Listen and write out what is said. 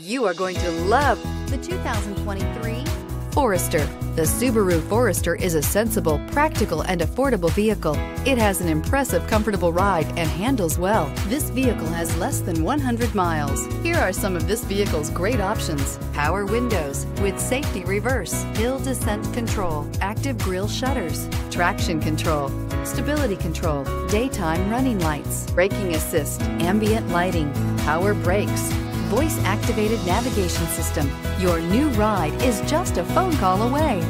You are going to love the 2023 Forester. The Subaru Forester is a sensible, practical, and affordable vehicle. It has an impressive, comfortable ride and handles well. This vehicle has less than 100 miles. Here are some of this vehicle's great options: power windows with safety reverse, hill descent control, active grille shutters, traction control, stability control, daytime running lights, braking assist, ambient lighting, power brakes, voice-activated navigation system. Your new ride is just a phone call away.